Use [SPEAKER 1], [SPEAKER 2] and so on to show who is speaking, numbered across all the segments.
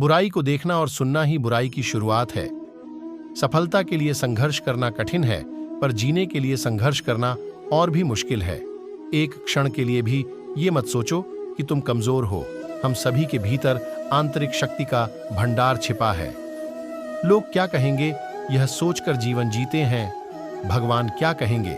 [SPEAKER 1] बुराई को देखना और सुनना ही बुराई की शुरुआत है। सफलता के लिए संघर्ष करना कठिन है, पर जीने के लिए संघर्ष करना और भी मुश्किल है। एक क्षण के लिए भी ये मत सोचो कि तुम कमजोर हो। हम सभी के भीतर आंतरिक शक्ति का भंडार छिपा है। लोग क्या कहेंगे, यह सोचकर जीवन जीते हैं। भगवान क्या कहेंगे,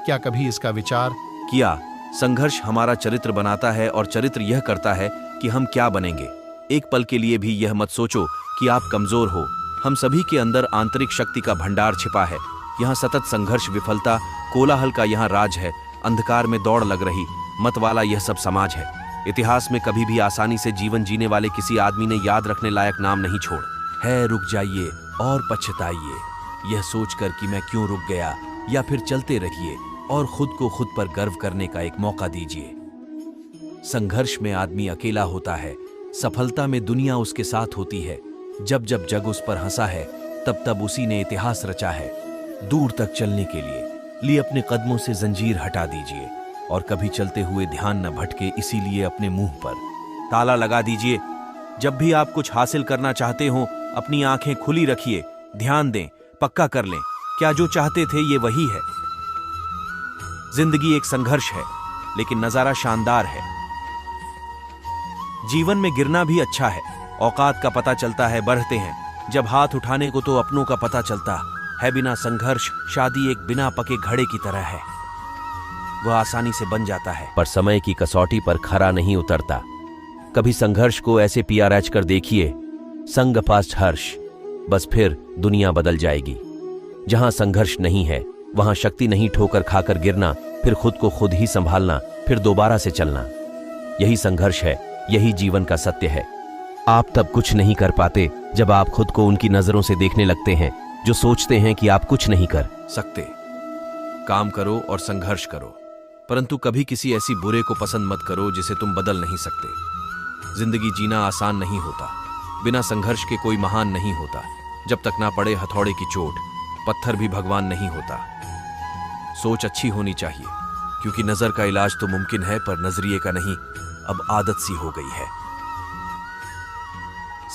[SPEAKER 1] क्या कभी इसका विचार
[SPEAKER 2] किया? संघर्ष हमारा चरित्र बनाता है और चरित्र यह करता है कि हम क्या बनेंगे। एक पल के लिए भी यह मत सोचो कि आप कमजोर हो। हम सभी के अंदर आंतरिक शक्ति का भंडार छिपा है। यहाँ सतत संघर्ष, विफलता, कोलाहल का यहाँ राज है। अंधकार में दौड़ लग रही मत वाला यह सब समाज है। इतिहास में कभी भी आसानी से जीवन जीने वाले किसी आदमी ने याद रखने लायक नाम नहीं छोड़ है। रुक जाइए और पछताइए यह सोचकर कि मैं क्यों रुक गया, या फिर चलते रहिए और खुद को खुद पर गर्व करने का एक मौका दीजिए। संघर्ष में आदमी अकेला होता है, सफलता में दुनिया उसके साथ होती है। जब जब जग उस पर हंसा है, तब तब उसी ने इतिहास रचा है। दूर तक चलने के लिए अपने कदमों से जंजीर हटा दीजिए और कभी चलते हुए ध्यान न भटके, इसीलिए अपने मुंह पर ताला लगा दीजिए। जब भी आप कुछ हासिल करना चाहते हो, अपनी आंखें खुली रखिए, ध्यान दें, पक्का कर लें क्या जो चाहते थे ये वही है। जिंदगी एक संघर्ष है, लेकिन नजारा शानदार है। जीवन में गिरना भी अच्छा है। औकात का पता चलता है, बढ़ते हैं। जब हाथ उठाने को तो अपनों का पता चलता है। बिना संघर्ष शादी एक बिना पके घड़े की तरह है। वह आसानी से बन जाता है, पर समय की कसौटी पर खरा नहीं उतरता। कभी संघर्ष को ऐसे PRH कर देखिए, संग पास्ट हर्ष, बस फिर दुनिया बदल जाएगी। जहां संघर्ष नहीं है वहां शक्ति नहीं। ठोकर खाकर गिरना, फिर खुद को खुद ही संभालना, फिर दोबारा से चलना, यही संघर्ष है, यही जीवन का सत्य है। आप तब कुछ नहीं कर पाते जब आप खुद को उनकी नजरों से देखने लगते हैं जो सोचते हैं कि आप कुछ नहीं कर सकते। काम करो और संघर्ष करो, परंतु कभी किसी ऐसी बुरे को पसंद मत करो जिसे तुम बदल नहीं सकते। जिंदगी जीना आसान नहीं होता, बिना संघर्ष के कोई महान नहीं होता। जब तक ना पड़े हथौड़े की चोट, पत्थर भी भगवान नहीं होता। सोच अच्छी होनी चाहिए, क्योंकि नजर का इलाज तो मुमकिन है, पर नजरिए का नहीं। अब आदत सी हो गई है।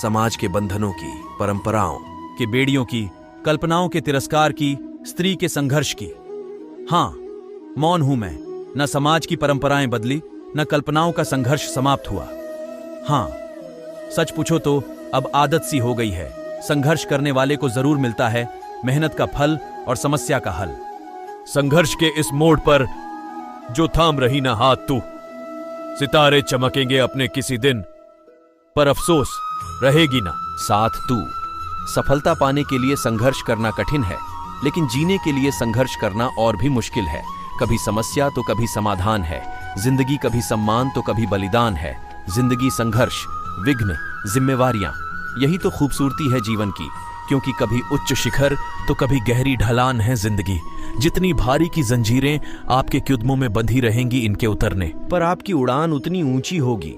[SPEAKER 2] समाज के बंधनों की, परंपराओं के बेड़ियों की, कल्पनाओं के तिरस्कार की, स्त्री के संघर्ष की। हां, मौन हूं मैं। न समाज की परंपराएं बदली, न कल्पनाओं का संघर्ष समाप्त हुआ। हां, सच पूछो तो अब आदत सी हो गई है। संघर्ष करने वाले को जरूर मिलता है मेहनत का फल और समस्या का हल। संघर्ष के इस मोड़ पर जो थाम रही ना हाथ तू, सितारे चमकेंगे अपने किसी दिन, पर अफसोस रहेगी ना साथ तू। सफलता पाने के लिए संघर्ष करना कठिन है, लेकिन जीने के लिए संघर्ष करना और भी मुश्किल है। कभी समस्या तो कभी समाधान है। जिंदगी कभी सम्मान तो कभी बलिदान है। जिंदगी संघर्ष, विघ्न, जिम्मेवारियां, यही तो खूबसूरती है जीवन की। क्योंकि कभी उच्च शिखर तो कभी गहरी ढलान है जिंदगी। जितनी भारी की जंजीरें आपके कदमों में बंधी रहेंगी इनके उतरने पर, आपकी उड़ान उतनी ऊंची होगी।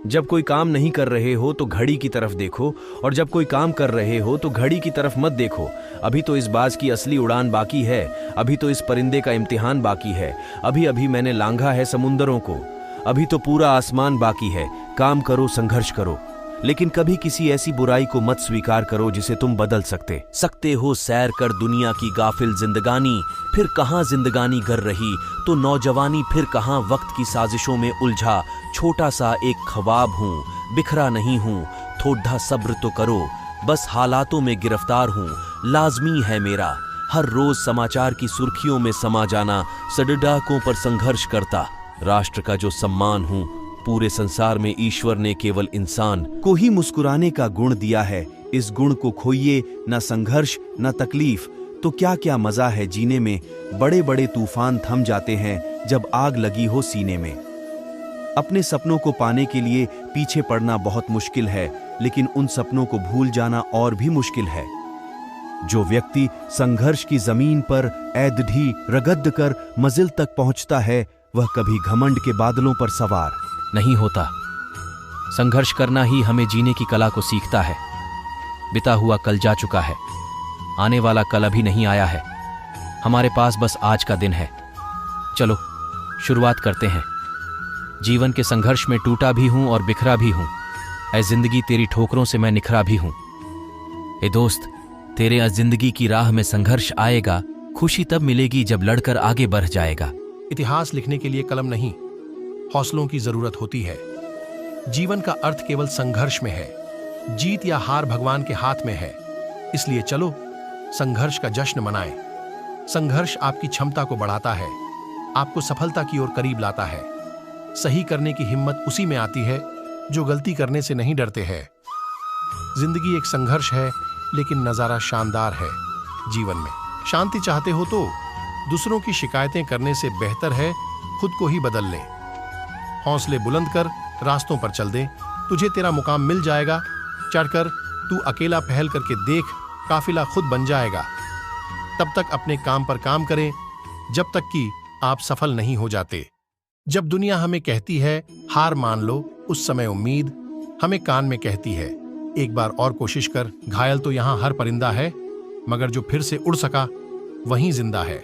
[SPEAKER 2] जब कोई काम नहीं कर रहे हो तो घड़ी की तरफ देखो, और जब कोई काम कर रहे हो तो घड़ी की तरफ मत देखो। अभी तो इस बाज की असली उड़ान बाकी है। अभी तो इस परिंदे का इम्तिहान बाकी है। अभी अभी मैंने लांघा है समुंदरों को। अभी तो पूरा आसमान बाकी है। काम करो, संघर्ष करो, लेकिन कभी किसी ऐसी बुराई को मत स्वीकार करो जिसे तुम बदल सकते हो। सैर कर दुनिया की गाफिल जिंदगानी, फिर कहां जिंदगानी गर रही तो नौजवानी, फिर कहां वक्त की साजिशों में उलझा। छोटा सा एक ख्वाब हूं, बिखरा नहीं हूं, थोड़ा सब्र तो करो, बस हालातों में गिरफ्तार हूं। लाजमी है मेरा हर रोज समाचार की सुर्खियों में समा जाना, सड़डाकों पर संघर्ष करता। राष्ट्र का जो सम्मान हूं, पूरे संसार में ईश्वर ने केवल इंसान को ही मुस्कुराने का गुण दिया है। इस गुण को खोइए, न संघर्ष न तकलीफ, तो क्या क्या मजा है जीने में। बड़े बड़े तूफान थम जाते हैं जब आग लगी हो सीने में। अपने सपनों को पाने के लिए पीछे पड़ना बहुत मुश्किल है, लेकिन उन सपनों को भूल जाना और भी मुश्किल है। जो व्यक्ति संघर्ष की जमीन पर ऐदढ़ी रगड़ कर मंजिल तक पहुंचता है, वह कभी घमंड के बादलों पर सवार नहीं होता। संघर्ष करना ही हमें जीने की कला को सीखता है। बिता हुआ कल जा चुका है, आने वाला कल अभी नहीं आया है। हमारे पास बस आज का दिन है। चलो शुरुआत करते हैं। जीवन के संघर्ष में टूटा भी हूं और बिखरा भी हूं, ऐ जिंदगी तेरी ठोकरों से मैं निखरा भी हूं। ए दोस्त, तेरे जिंदगी की राह में संघर्ष आएगा, खुशी तब मिलेगी जब लड़कर आगे बढ़ जाएगा।
[SPEAKER 1] इतिहास लिखने के लिए कलम नहीं, हौसलों की जरूरत होती है। जीवन का अर्थ केवल संघर्ष में है। जीत या हार भगवान के हाथ में है। इसलिए चलो संघर्ष का जश्न मनाएं। संघर्ष आपकी क्षमता को बढ़ाता है, आपको सफलता की ओर करीब लाता है। सही करने की हिम्मत उसी में आती है जो गलती करने से नहीं डरते हैं। जिंदगी एक संघर्ष है, लेकिन नजारा शानदार है। जीवन में शांति चाहते हो तो दूसरों की शिकायतें करने से बेहतर है खुद को ही बदल ले। हौसले बुलंद कर रास्तों पर चल दे, तुझे तेरा मुकाम मिल जाएगा। चढ़कर तू अकेला पहल करके देख, काफिला खुद बन जाएगा। तब तक अपने काम पर काम करें जब तक कि आप सफल नहीं हो जाते। जब दुनिया हमें कहती है हार मान लो, उस समय उम्मीद हमें कान में कहती है एक बार और कोशिश कर। घायल तो यहां हर परिंदा है, मगर जो फिर से उड़ सका वहीं जिंदा है।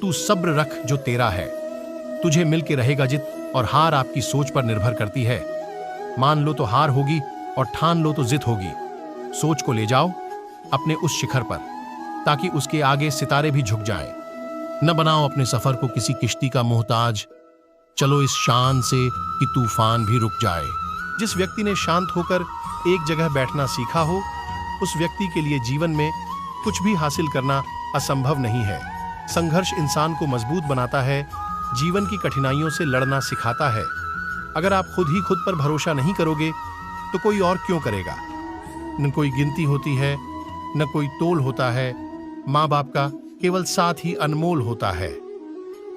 [SPEAKER 1] तू सब्र रख जो तेरा है, तुझे मिल के रहेगा जित। और हार आपकी सोच पर निर्भर करती है। मान लो तो हार होगी और ठान लो तो जित होगी। सोच को ले जाओ अपने उस शिखर पर, ताकि उसके आगे सितारे भी झुक जाएं। न बनाओ अपने सफर को किसी किश्ती का मोहताज। चलो इस शान से कि तूफान भी रुक जाए। जिस व्यक्ति ने शांत होकर एक जगह बैठना सीखा हो, उस व्यक्ति के लिए जीवन में कुछ भी हासिल करना असंभव नहीं है। संघर्ष इंसान को मजबूत बनाता है, जीवन की कठिनाइयों से लड़ना सिखाता है। अगर आप खुद ही खुद पर भरोसा नहीं करोगे तो कोई और क्यों करेगा। न कोई गिनती होती है, न कोई तोल होता है। माँ बाप का केवल साथ ही अनमोल होता है।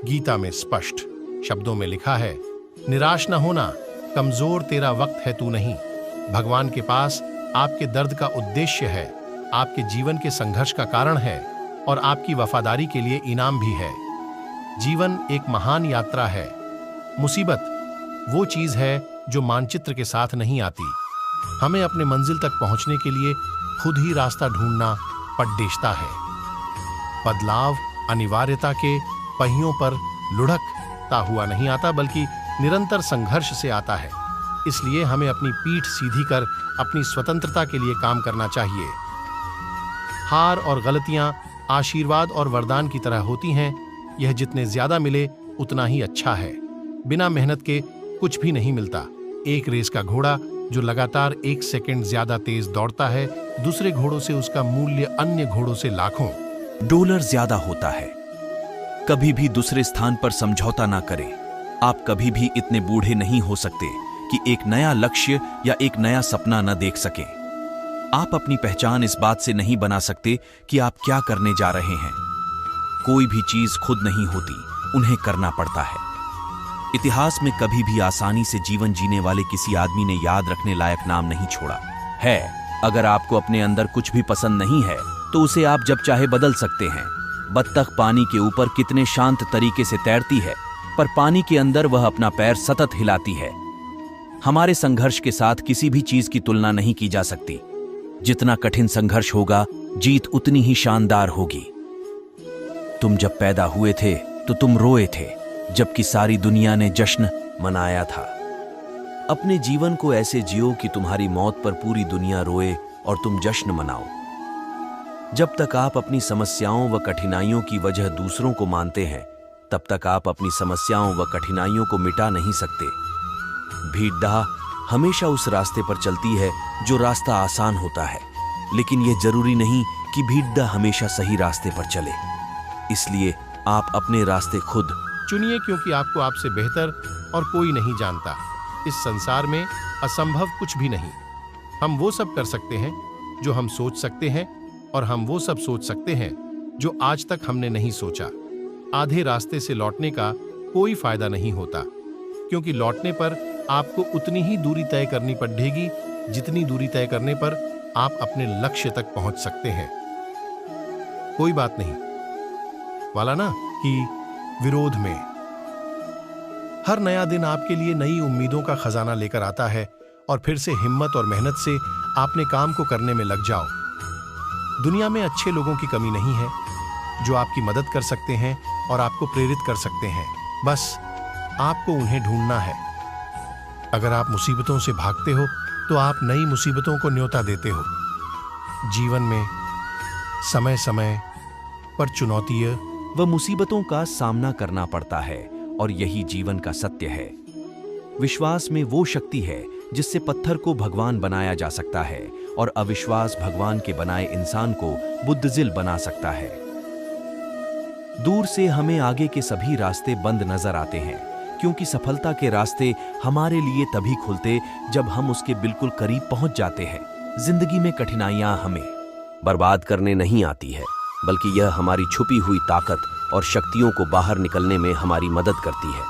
[SPEAKER 1] गीता में स्पष्ट शब्दों में लिखा है, निराश न होना, कमजोर तेरा वक्त है तू नहीं। भगवान के पास आपके दर्द का उद्देश्य है, आपके जीवन के संघर्ष का कारण है और आपकी वफादारी के लिए इनाम भी है। जीवन एक महान यात्रा है। मुसीबत वो चीज है जो मानचित्र के साथ नहीं आती। हमें अपने मंजिल तक पहुंचने के लिए खुद ही रास्ता ढूंढना पड़ता है। बदलाव अनिवार्यता के पहियों पर लुढ़कता हुआ नहीं आता, बल्कि निरंतर संघर्ष से आता है। इसलिए हमें अपनी पीठ सीधी कर अपनी स्वतंत्रता के लिए काम करना चाहिए। हार और गलतियां आशीर्वाद और वरदान की तरह होती हैं। यह जितने ज्यादा मिले उतना ही अच्छा है। बिना मेहनत के कुछ भी नहीं मिलता। एक रेस का घोड़ा जो लगातार 1 सेकंड ज्यादा तेज दौड़ता है, दूसरे घोड़ों से उसका मूल्य अन्य घोड़ों से लाखों
[SPEAKER 2] डॉलर ज्यादा होता है। कभी भी दूसरे स्थान पर समझौता ना करें। आप कभी भी इतने बूढ़े नहीं हो सकते कि एक नया लक्ष्य या एक नया सपना न देख सकें। आप अपनी पहचान इस बात से नहीं बना सकते कि आप क्या करने जा रहे हैं। कोई भी चीज खुद नहीं होती, उन्हें करना पड़ता है। इतिहास में कभी भी आसानी से जीवन जीने वाले किसी आदमी ने याद रखने लायक नाम नहीं छोड़ा है। अगर आपको अपने अंदर कुछ भी पसंद नहीं है तो उसे आप जब चाहे बदल सकते हैं। बत्तख पानी के ऊपर कितने शांत तरीके से तैरती है, पर पानी के अंदर वह अपना पैर सतत हिलाती है। हमारे संघर्ष के साथ किसी भी चीज की तुलना नहीं की जा सकती। जितना कठिन संघर्ष होगा, जीत उतनी ही शानदार होगी। तुम जब पैदा हुए थे तो तुम रोए थे, जबकि सारी दुनिया ने जश्न मनाया था। अपने जीवन को ऐसे जियो कि तुम्हारी मौत पर पूरी दुनिया रोए और तुम जश्न मनाओ। जब तक आप अपनी समस्याओं व कठिनाइयों की वजह दूसरों को मानते हैं, तब तक आप अपनी समस्याओं व कठिनाइयों को मिटा नहीं सकते। भीड़दाह हमेशा उस रास्ते पर चलती है जो रास्ता आसान होता है, लेकिन यह जरूरी नहीं कि भीड़दाह हमेशा सही रास्ते पर चले। इसलिए आप अपने रास्ते खुद
[SPEAKER 1] चुनिए, क्योंकि आपको आपसे बेहतर और कोई नहीं जानता। इस संसार में असंभव कुछ भी नहीं। हम वो सब कर सकते हैं जो हम सोच सकते हैं, और हम वो सब सोच सकते हैं जो आज तक हमने नहीं सोचा। आधे रास्ते से लौटने का कोई फायदा नहीं होता, क्योंकि लौटने पर आपको उतनी ही दूरी तय करनी पड़ेगी जितनी दूरी तय करने पर आप अपने लक्ष्य तक पहुंच सकते हैं। कोई बात नहीं वाला ना कि विरोध में हर नया दिन आपके लिए नई उम्मीदों का खजाना लेकर आता है, और फिर से हिम्मत और मेहनत से आपने काम को करने में लग जाओ। दुनिया में अच्छे लोगों की कमी नहीं है जो आपकी मदद कर सकते हैं और आपको प्रेरित कर सकते हैं। बस आपको उन्हें ढूंढना है। अगर आप मुसीबतों से भागते हो तो आप नई मुसीबतों को न्योता देते हो। जीवन में समय समय पर चुनौतियां
[SPEAKER 2] व मुसीबतों का सामना करना पड़ता है और यही जीवन का सत्य है। विश्वास में वो शक्ति है जिससे पत्थर को भगवान बनाया जा सकता है और अविश्वास भगवान के बनाए इंसान को बुद्धिजिल बना सकता है। दूर से हमें आगे के सभी रास्ते बंद नजर आते हैं, क्योंकि सफलता के रास्ते हमारे लिए तभी खुलते जब हम उसके बिल्कुल करीब पहुंच जाते हैं। जिंदगी में कठिनाइयां हमें
[SPEAKER 3] बर्बाद करने नहीं आती है, बल्कि यह हमारी छुपी हुई ताकत और शक्तियों को बाहर निकलने में हमारी मदद करती है।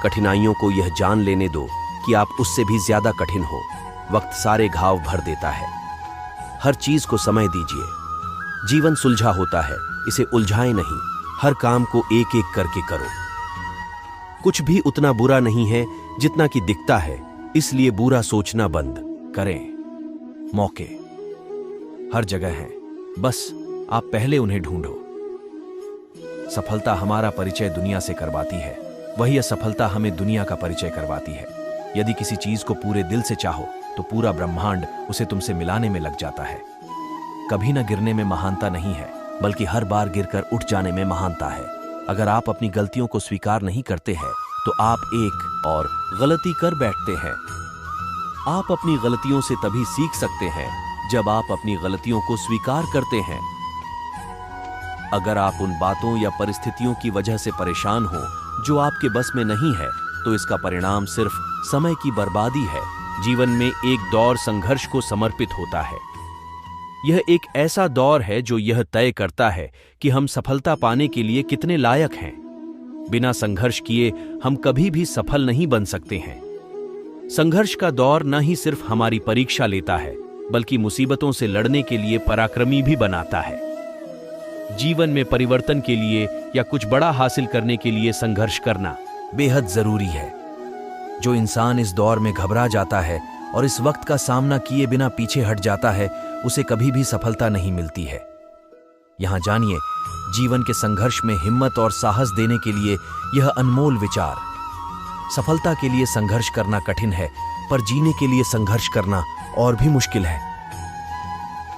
[SPEAKER 3] कठिनाइयों को यह जान लेने दो कि आप उससे भी ज्यादा कठिन हो। वक्त सारे घाव भर देता है। हर चीज को समय दीजिए। जीवन सुलझा होता है, इसे उलझाए नहीं। हर काम को एक एक करके करो। कुछ भी उतना बुरा नहीं है जितना कि दिखता है, इसलिए बुरा सोचना बंद करें। मौके हर जगह हैं, बस आप पहले उन्हें ढूंढो। सफलता हमारा परिचय दुनिया से करवाती है, वही असफलता हमें दुनिया का परिचय करवाती है। यदि किसी चीज को पूरे दिल से चाहो तो पूरा ब्रह्मांड उसे तुमसे मिलाने में लग जाता है। कभी न गिरने में महानता नहीं है, बल्कि हर बार गिरकर उठ जाने में महानता है। अगर आप अपनी गलतियों को स्वीकार नहीं करते हैं तो आप एक और गलती कर बैठते हैं। आप अपनी गलतियों से तभी सीख सकते हैं जब आप अपनी गलतियों को स्वीकार करते हैं। अगर आप उन बातों या परिस्थितियों की वजह से परेशान हो जो आपके बस में नहीं है, तो इसका परिणाम सिर्फ समय की बर्बादी है। जीवन में एक दौर संघर्ष को समर्पित होता है। यह एक ऐसा दौर है जो यह तय करता है कि हम सफलता पाने के लिए कितने लायक हैं। बिना संघर्ष किए हम कभी भी सफल नहीं बन सकते हैं। संघर्ष का दौर न ही सिर्फ हमारी परीक्षा लेता है, बल्कि मुसीबतों से लड़ने के लिए पराक्रमी भी बनाता है। जीवन में परिवर्तन के लिए या कुछ बड़ा हासिल करने के लिए संघर्ष करना बेहद जरूरी है। जो इंसान इस दौर में घबरा जाता है और इस वक्त का सामना किए बिना पीछे हट जाता है, उसे कभी भी सफलता नहीं मिलती है। यहां जानिए, जीवन के संघर्ष में हिम्मत और साहस देने के लिए यह अनमोल विचार। सफलता के लिए संघर्ष करना कठिन है, पर जीने के लिए संघर्ष करना और भी मुश्किल है।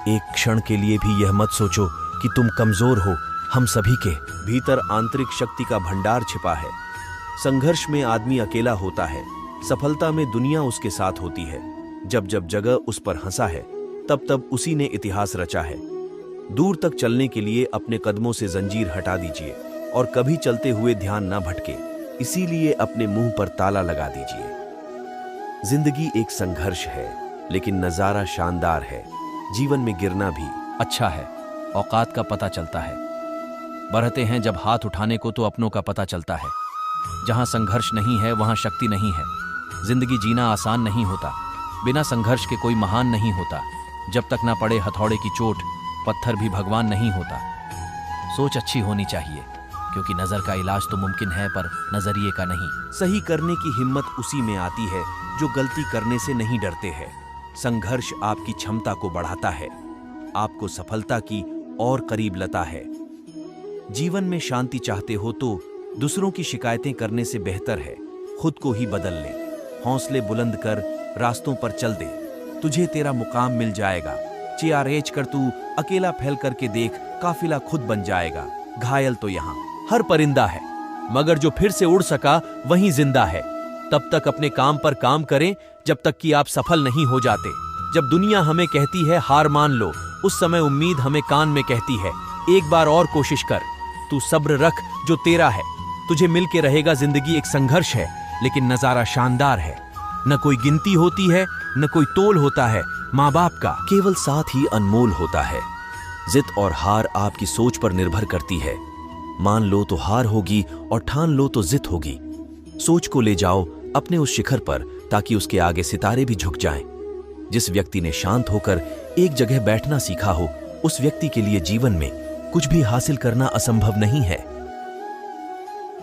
[SPEAKER 3] एक क्षण के लिए भी यह मत सोचो कि तुम कमजोर हो। हम सभी के भीतर आंतरिक शक्ति का भंडार छिपा है। संघर्ष में आदमी अकेला होता है, सफलता में दुनिया उसके साथ होती है। जब जब जगह उस पर हंसा है, तब तब उसी ने इतिहास रचा है। दूर तक चलने के लिए अपने कदमों से जंजीर हटा दीजिए और कभी चलते हुए ध्यान न भटके, इसीलिए अपने मुंह पर ताला लगा दीजिए। जिंदगी एक संघर्ष है, लेकिन नजारा शानदार है। जीवन में गिरना भी अच्छा है। औकात का पता चलता है। बढ़ते हैं जब हाथ उठाने को तो अपनों का पता चलता है। जहां संघर्ष नहीं है वहां शक्ति नहीं है। जिंदगी जीना आसान नहीं होता। बिना संघर्ष के कोई महान नहीं होता। जब तक ना पड़े हथौड़े की चोट, पत्थर भी भगवान नहीं होता। सोच अच्छी होनी चाहिए, क्योंकि नजर का इलाज तो मुमकिन है, पर नजरिए का नहीं। सही करने की हिम्मत उसी में आती है जो गलती करने से नहीं डरते हैं। संघर्ष आपकी क्षमता को बढ़ाता है, आपको सफलता की और करीब लाता है। जीवन में शांति चाहते हो तो दूसरों की शिकायतें करने से बेहतर है खुद को ही बदल ले। हौसले बुलंद कर रास्तों पर चल दे, तुझे तेरा मुकाम मिल जाएगा। चियारेच कर तू अकेला फैल करके देख, काफिला खुद बन जाएगा। घायल तो यहाँ हर परिंदा है, मगर जो फिर से उड़ सका वहीं जिंदा है। तब तक अपने काम पर काम करें जब तक कि आप सफल नहीं हो जाते। जब दुनिया हमें कहती है हार मान लो, उस समय उम्मीद हमें कान में कहती है एक बार और कोशिश कर। तू सब्र रख, जो तेरा है तुझे मिल के रहेगा। जिंदगी एक संघर्ष है, लेकिन नजारा शानदार है। न कोई गिनती होती है, न कोई तोल होता है। माँ बाप का केवल साथ ही अनमोल होता है। जित और हार आपकी सोच पर निर्भर करती है। मान लो तो हार होगी और ठान लो तो जित होगी। सोच को ले जाओ अपने उस शिखर पर, ताकि उसके आगे सितारे भी झुक जाएं। जिस व्यक्ति ने शांत होकर एक जगह बैठना सीखा हो, उस व्यक्ति के लिए जीवन में कुछ भी हासिल करना असंभव नहीं है।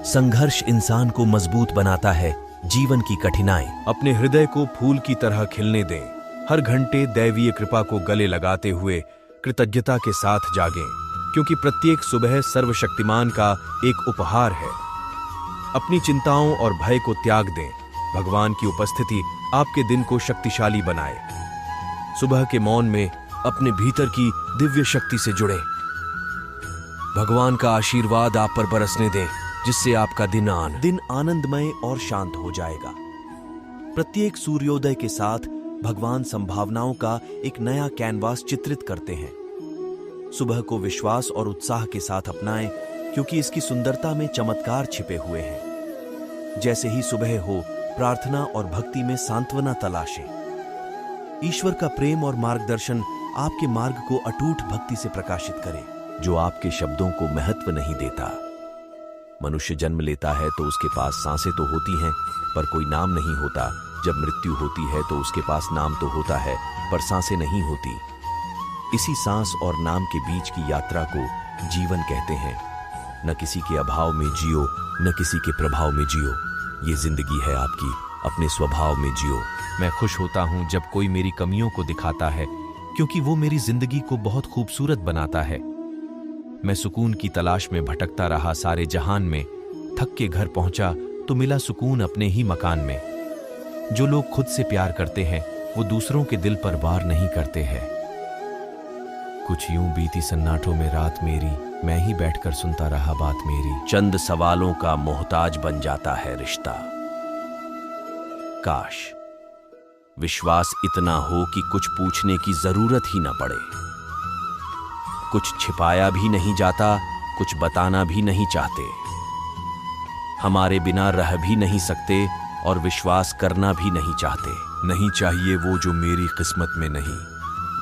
[SPEAKER 3] संघर्ष इंसान को मजबूत बनाता है। जीवन की कठिनाई अपने हृदय को फूल की तरह खिलने दें। हर घंटे दैवीय कृपा को गले लगाते हुए कृतज्ञता के साथ जागें, क्योंकि प्रत्येक सुबह सर्वशक्तिमान का एक उपहार है। अपनी चिंताओं और भय को त्याग दें। भगवान की उपस्थिति
[SPEAKER 2] आपके दिन को शक्तिशाली बनाए। सुबह के मौन में अपने भीतर की दिव्य शक्ति से जुड़े। भगवान का आशीर्वाद आप पर बरसने दें, जिससे आपका दिन आनंदमय और शांत हो जाएगा। प्रत्येक सूर्योदय के साथ भगवान संभावनाओं का एक नया कैनवास चित्रित करते हैं। सुबह को विश्वास और उत्साह के साथ अपनाएं, क्योंकि इसकी सुंदरता में चमत्कार छिपे हुए हैं। जैसे ही सुबह हो, प्रार्थना और भक्ति में सांत्वना तलाशें। ईश्वर का प्रेम और मार्गदर्शन आपके मार्ग को अटूट भक्ति से प्रकाशित करे,
[SPEAKER 3] जो आपके शब्दों को महत्व नहीं देता। मनुष्य जन्म लेता है तो उसके पास सांसें तो होती हैं, पर कोई नाम नहीं होता। जब मृत्यु होती है तो उसके पास नाम तो होता है, पर सांसें नहीं होती। इसी सांस और नाम के बीच की यात्रा को जीवन कहते हैं। न किसी के अभाव में जियो, न किसी के प्रभाव में जियो। ये जिंदगी है आपकी, अपने स्वभाव में जियो।
[SPEAKER 2] मैं खुश होता हूं जब कोई मेरी कमियों को दिखाता है, क्योंकि वो मेरी जिंदगी को बहुत खूबसूरत बनाता है। मैं सुकून की तलाश में भटकता रहा सारे जहान में। थक के घर पहुंचा तो मिला सुकून अपने ही मकान में। जो लोग खुद से प्यार करते हैं, वो दूसरों के दिल पर वार नहीं करते हैं। कुछ यूं बीती सन्नाटों में रात मेरी, मैं ही बैठकर सुनता रहा बात मेरी।
[SPEAKER 3] चंद सवालों का मोहताज बन जाता है रिश्ता। काश विश्वास इतना हो कि कुछ पूछने की जरूरत ही न पड़े। कुछ छिपाया भी नहीं जाता, कुछ बताना भी नहीं चाहते। हमारे बिना रह भी नहीं सकते और विश्वास करना भी नहीं चाहते।
[SPEAKER 2] नहीं चाहिए वो जो मेरी किस्मत में नहीं।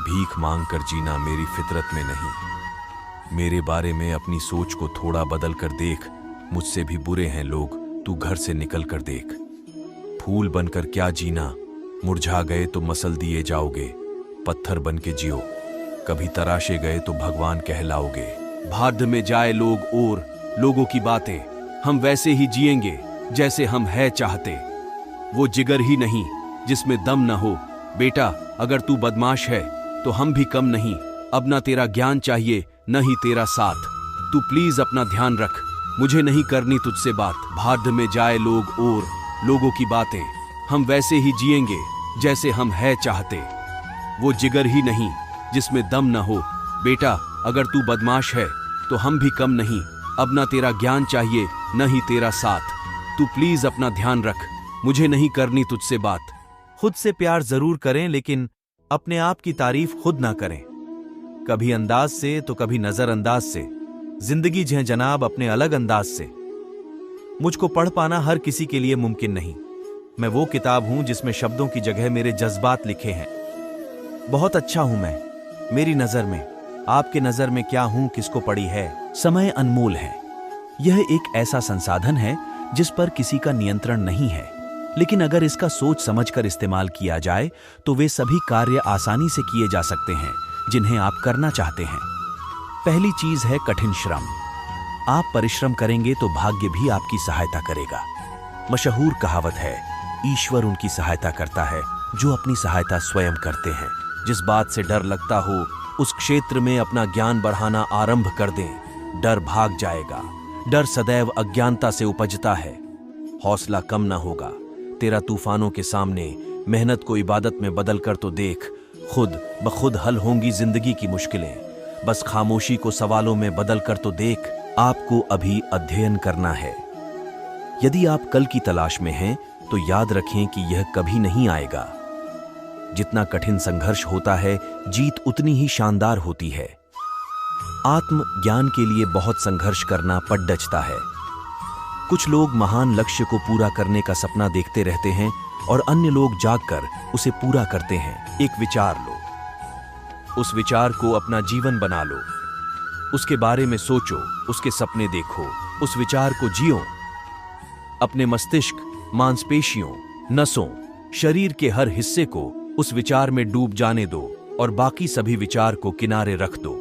[SPEAKER 2] भीख मांग कर जीना मेरी फितरत में नहीं। मेरे बारे में अपनी सोच को थोड़ा बदल कर देख। मुझसे भी बुरे हैं लोग, तू घर से निकल कर देख। फूल बनकर क्या जीना, मुरझा गए तो मसल दिए जाओगे। पत्थर बन के जियो, कभी तराशे गए तो भगवान कहलाओगे। भाद्य में जाए लोग और लोगों की बातें, हम वैसे ही जिएंगे जैसे हम है चाहते। वो जिगर ही नहीं जिसमें दम न हो। बेटा अगर तू बदमाश है तो हम भी कम नहीं। अब ना तेरा ज्ञान चाहिए न ही तेरा साथ। तू प्लीज अपना ध्यान रख, मुझे नहीं करनी तुझसे बात। भाद्य में जाए लोग और लोगों की बातें, हम वैसे ही जिएंगे जैसे हम है चाहते। वो जिगर ही नहीं जिसमें दम न हो। बेटा अगर तू बदमाश है तो हम भी कम नहीं। अब ना तेरा ज्ञान चाहिए न ही तेरा साथ। तू प्लीज अपना ध्यान रख, मुझे नहीं करनी तुझसे बात। खुद से प्यार जरूर करें, लेकिन अपने आप की तारीफ खुद ना करें। कभी अंदाज से तो कभी नजरअंदाज से। जिंदगी जी जनाब अपने अलग अंदाज से। मुझको पढ़ पाना हर किसी के लिए मुमकिन नहीं। मैं वो किताब हूं जिसमें शब्दों की जगह मेरे जज्बात लिखे हैं। बहुत अच्छा हूं मैं मेरी नजर में। आपके नजर में क्या हूं किसको पड़ी है। समय अनमोल है। यह एक ऐसा संसाधन है जिस पर किसी का नियंत्रण नहीं है, लेकिन अगर इसका सोच समझकर इस्तेमाल किया जाए तो वे सभी कार्य आसानी से किए जा सकते हैं जिन्हें आप करना चाहते हैं। पहली चीज है कठिन श्रम। आप परिश्रम करेंगे तो भाग्य भी आपकी सहायता करेगा। मशहूर कहावत है, ईश्वर उनकी सहायता करता है जो अपनी सहायता स्वयं करते हैं। जिस बात से डर लगता हो उस क्षेत्र में अपना ज्ञान बढ़ाना आरंभ कर दें। डर भाग जाएगा। डर सदैव अज्ञानता से उपजता है। हौसला कम ना होगा। तेरा तूफानों के सामने मेहनत को इबादत में बदल कर तो देख। खुद ब खुद हल होंगी जिंदगी की मुश्किलें। बस खामोशी को सवालों में बदल कर तो देख। आपको अभी अध्ययन करना है। यदि आप कल की तलाश में हैं तो याद रखें कि यह कभी नहीं आएगा। जितना कठिन संघर्ष होता है, जीत उतनी ही शानदार होती है। आत्म ज्ञान के लिए बहुत संघर्ष करना पड़ डचता है। कुछ लोग महान लक्ष्य को पूरा करने का सपना देखते रहते हैं और अन्य लोग जागकर उसे पूरा करते हैं। एक विचार लो, उस विचार को अपना जीवन बना लो। उसके बारे में सोचो, उसके सपने देखो, उस विचार को जियो। अपने मस्तिष्क, मांसपेशियों, नसों, शरीर के हर हिस्से को उस विचार में डूब जाने दो और बाकी सभी विचार को किनारे रख दो।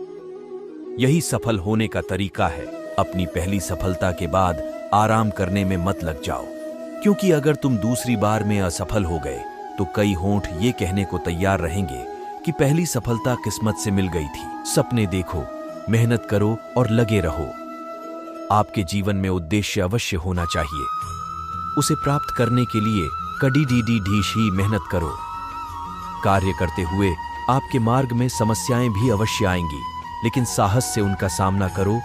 [SPEAKER 2] यही सफल होने का तरीका है। अपनी पहली सफलता के बाद आराम करने में मत लग जाओ, क्योंकि अगर तुम दूसरी बार में असफल हो गए तो कई होंठ ये कहने को तैयार रहेंगे कि पहली सफलता किस्मत से मिल गई थी। सपने देखो, मेहनत करो और लगे रहो। आपके जीवन में उद्देश्य अवश्य होना चाहिए। उसे प्राप्त करने के लिए कड़ी डी ढीश ही मेहनत करो। कार्य करते हुए आपके मार्ग में समस्याएं भी अवश्य आएंगी, लेकिन साहस से उनका सामना करो